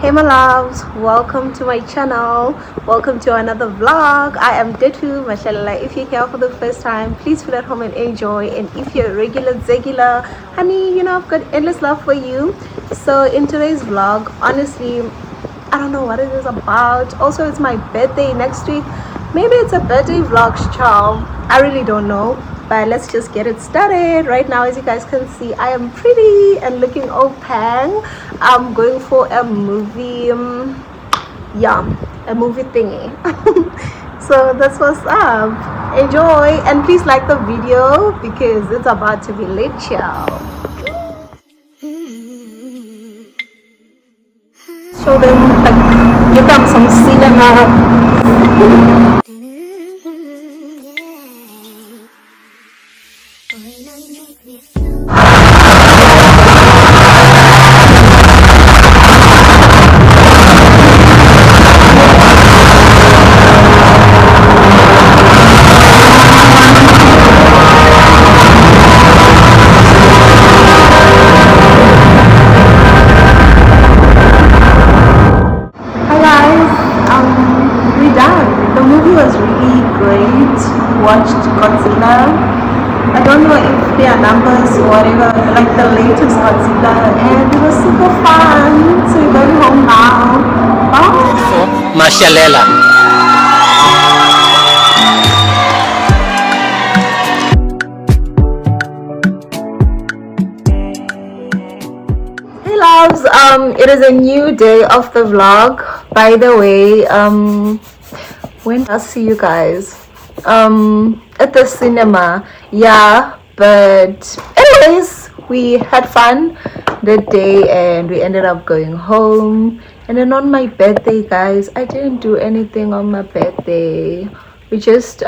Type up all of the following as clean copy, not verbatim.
Hey my loves, welcome to my channel. Welcome to another vlog. I am Detu Mashallah. If you're here for the first time, please feel at home and enjoy. And if you're a regular, honey, I've got endless love for you. So in today's vlog, honestly, I don't know what it is about. Also, it's my birthday next week. Maybe it's a birthday vlog, child. I really don't know. But let's just get it started. Right now, as you guys can see, I am pretty and looking all pang. I'm going for a movie, a movie thingy. So that's what's up. Enjoy and please like the video because it's about to be lit, y'all. Show them, like, give them some cinema. Watched Godzilla. I don't know if there are numbers or whatever, like the latest Godzilla, and it was super fun. So we're going home now. Bye. Mashallah. Hey loves, it is a new day of the vlog. By the way, when I'll see you guys at the cinema, but anyways, we had fun that day and we ended up going home. And then on my birthday, guys, I didn't do anything on my birthday. We just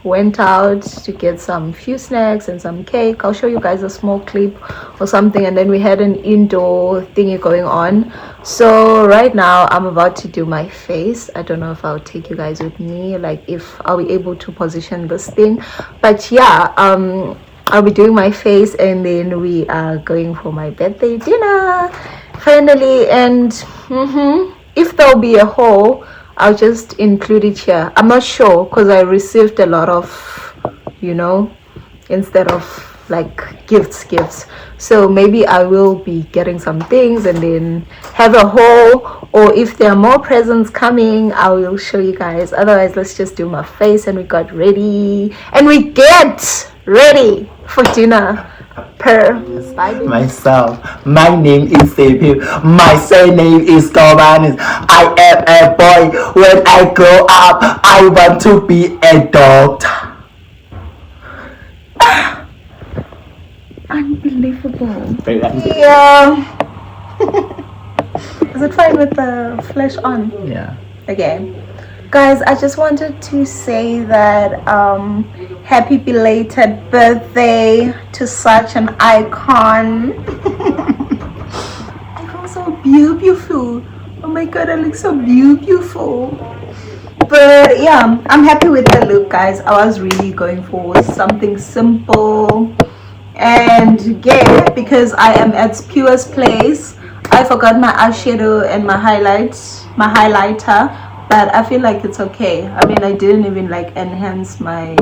went out to get some few snacks and some cake. I'll show you guys a small clip or something, and then we had an indoor thingy going on. So right now I'm about to do my face. I don't know if I'll take you guys with me, like if I'll be able to position this thing, but yeah, I'll be doing my face and then we are going for my birthday dinner finally. And if there'll be a haul, I'll just include it here. I'm not sure because I received a lot of, instead of like gifts. So maybe I will be getting some things and then have a haul, or if there are more presents coming, I will show you guys. Otherwise, let's just do my face. And we got ready and we get ready for dinner. Myself, my name is Sepil. My surname is Govanis. I am a boy. When I grow up, I want to be a doctor. Unbelievable. Yeah. Is it fine with the flash on? Yeah. Okay. Guys, I just wanted to say that happy belated birthday to such an icon. I feel so beautiful. Oh my god, I look so beautiful. But yeah, I'm happy with the look, guys. I was really going for something simple and gay because I am at Pure's place. I forgot my eyeshadow and my highlighter. But I feel like it's okay. I mean, I didn't even like enhance my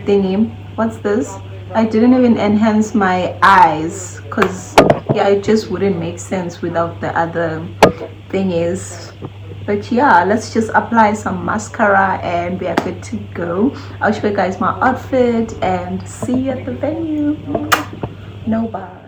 thingy. What's this? I didn't even enhance my eyes because yeah, it just wouldn't make sense without the other thingies. But yeah, let's just apply some mascara and we are good to go. I'll show you guys my outfit and see you at the venue. No bars.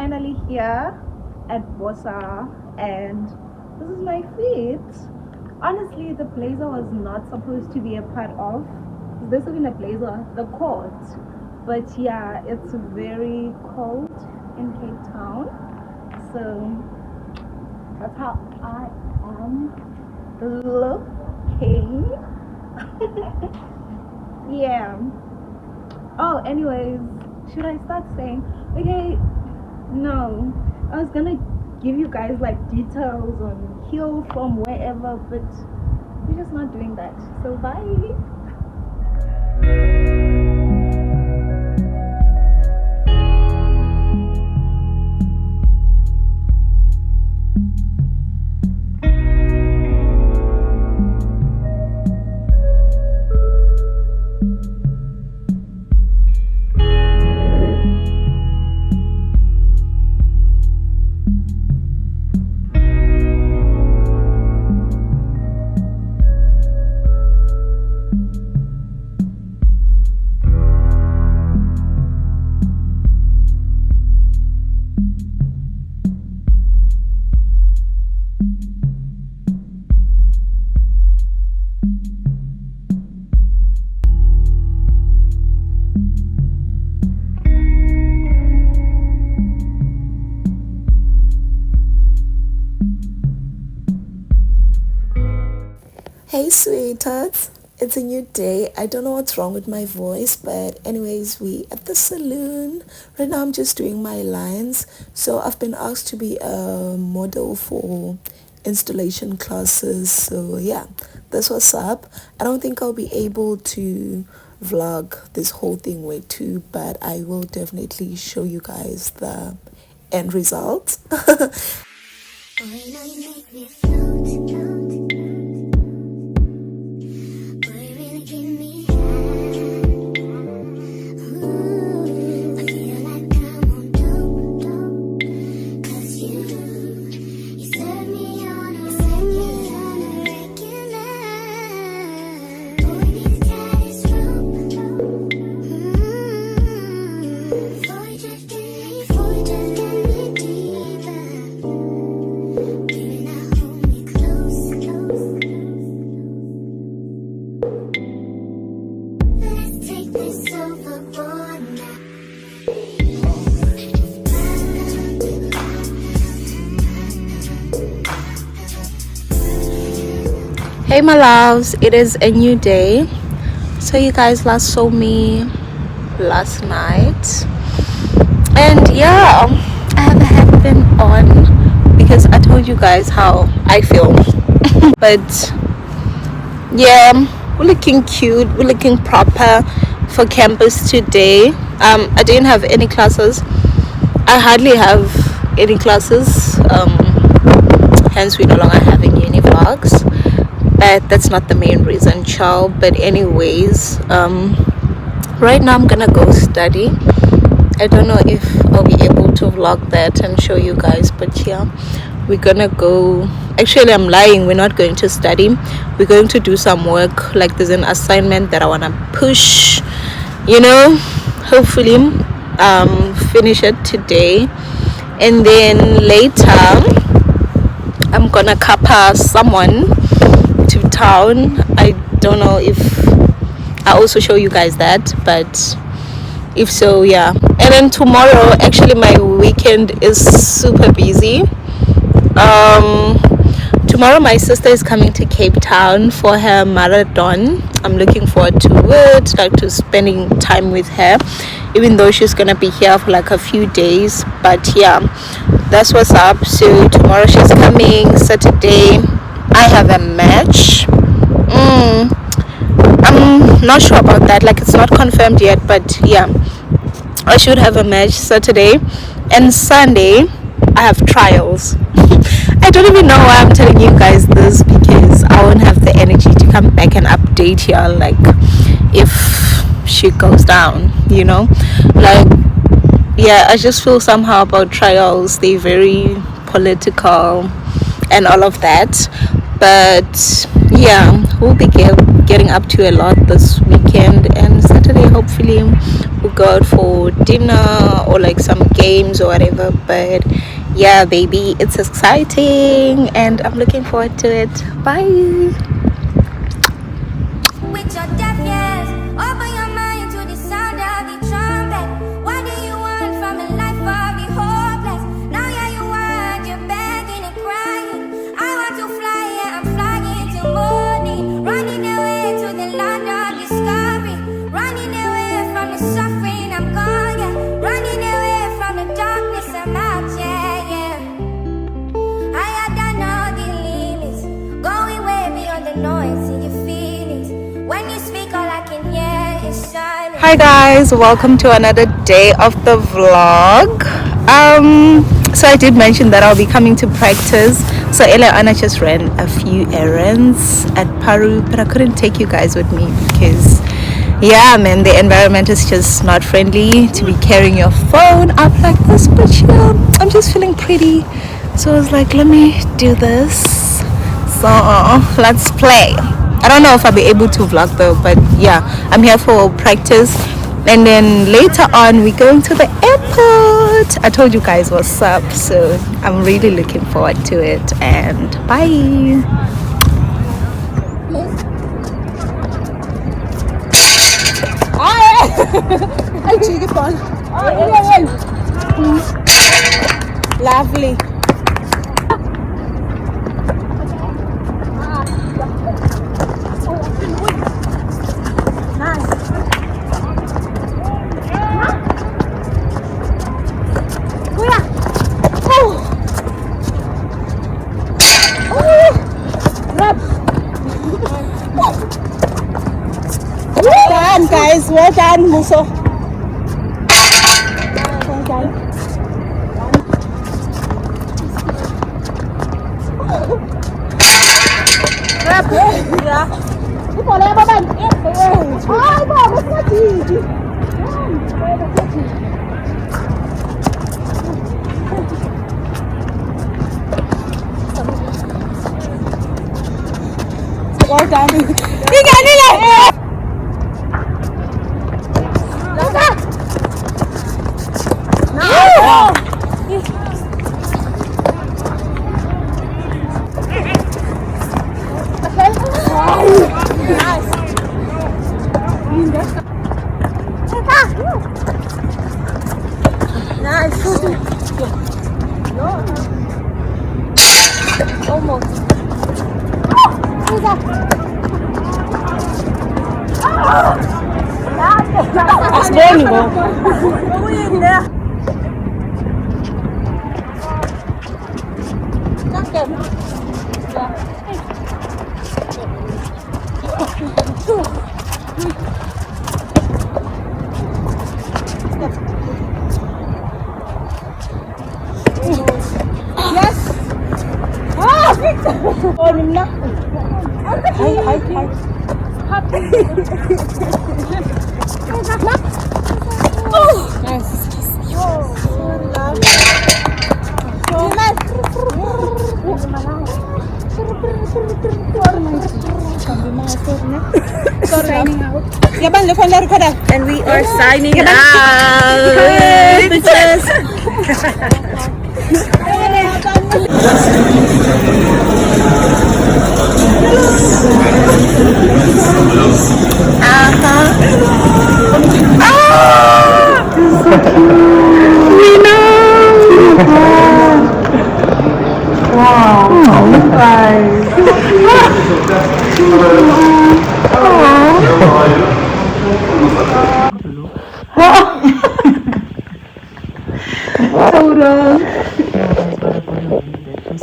finally here at Bosa, and this is my feet. Honestly, the blazer was not supposed to be a part of. This isn't a blazer, the coat. But yeah, it's very cold in Cape Town. So that's how I am looking. Yeah. Oh, anyways, should I start saying? Okay, no. I was gonna give you guys like details on heal from wherever, but we're just not doing that. So bye. Hey sweethearts, it's a new day. I don't know what's wrong with my voice, but anyways, we at the saloon. Right now I'm just doing my lines. So I've been asked to be a model for installation classes. So yeah, that's what's up. I don't think I'll be able to vlog this whole thing way too, but I will definitely show you guys the end result. Hey my loves, it is a new day. So you guys last saw me last night, and yeah, I have a headband on because I told you guys how I feel. But yeah, we're looking cute, we're looking proper for campus today. I didn't have any classes. I hardly have any classes, hence we're no longer having uni vlogs, but that's not the main reason, child. But anyways, right now I'm gonna go study. I don't know if I'll be able to vlog that and show you guys, but yeah, we're gonna go. Actually, I'm lying, we're not going to study, we're going to do some work. Like there's an assignment that I want to push, you know, hopefully finish it today, and then later I'm gonna kappa someone to town. I don't know if I also show you guys that, but if so, yeah. And then tomorrow, actually my weekend is super busy. Tomorrow my sister is coming to Cape Town for her marathon. I'm looking forward to it, like to spending time with her, even though she's gonna be here for like a few days. But yeah, that's what's up. So tomorrow she's coming. Saturday I have a match. I'm not sure about that, like it's not confirmed yet, but yeah, I should have a match Saturday. And Sunday I have trials. I don't even know why I'm telling you guys this, because I won't have the energy to come back and update y'all like if shit goes down, you know. Like yeah, I just feel somehow about trials. They're very political and all of that, but yeah, we'll be getting up to a lot this weekend, and Saturday hopefully we'll go out for dinner or like some games or whatever. But yeah, baby, it's exciting and I'm looking forward to it. Bye. With your deaf ears, open your mind to the sound of the trumpet. What do you want from a life of the hopeless? Now yeah, you want, you're begging and crying. I want to fly, yeah, I'm flying till morning. Running away to the land of discovery. Running away from the suffering, I'm gone, yeah. Running away from the darkness, I'm out, yeah, yeah. I had done all the limits, going way beyond the noise in your feelings. When you speak, all I can hear is silence. Hi guys, welcome to another day of the vlog. So I did mention that I'll be coming to practice. So Eliana just ran a few errands at Paru, but I couldn't take you guys with me because yeah man, the environment is just not friendly to be carrying your phone up like this. But yeah, I'm just feeling pretty, so I was like, let me do this. So let's play. I don't know if I'll be able to vlog though, but yeah, I'm here for practice, and then later on we're going to the airport. I told you guys what's up, so I'm really looking forward to it. And bye. Lovely. Well done, guys. Well done, Muso. Well done. Yeah. Well done. You got it. Almost. That's there you go. Yes. Ah, Victor. Oh, no. Hi. Nice. And we are signing out.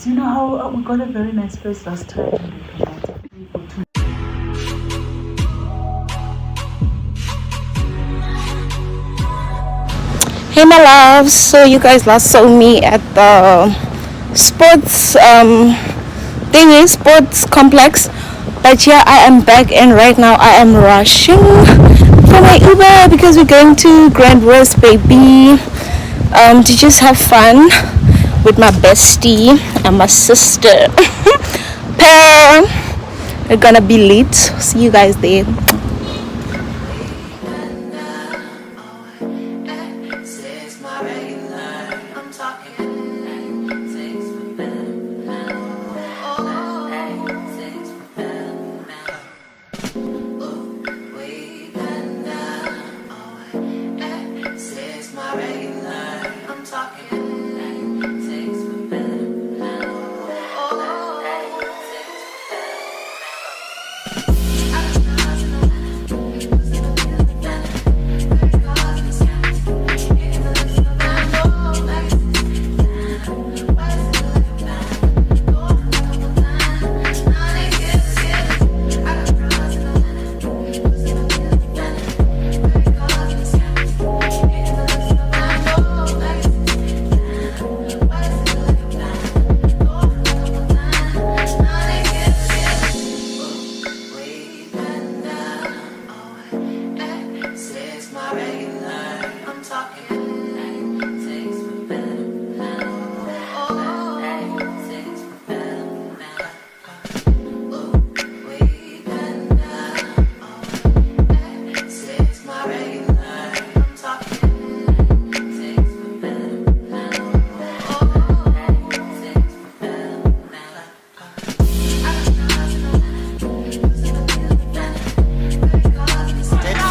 You know how we got a very nice place last time. Hey my loves, so you guys last saw me at the sports sports complex, but yeah, I am back, and right now I am rushing for my Uber because we're going to Grand West, baby, to just have fun with my bestie and my sister. Per We're gonna be late. See you guys there.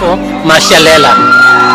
For Mashalela.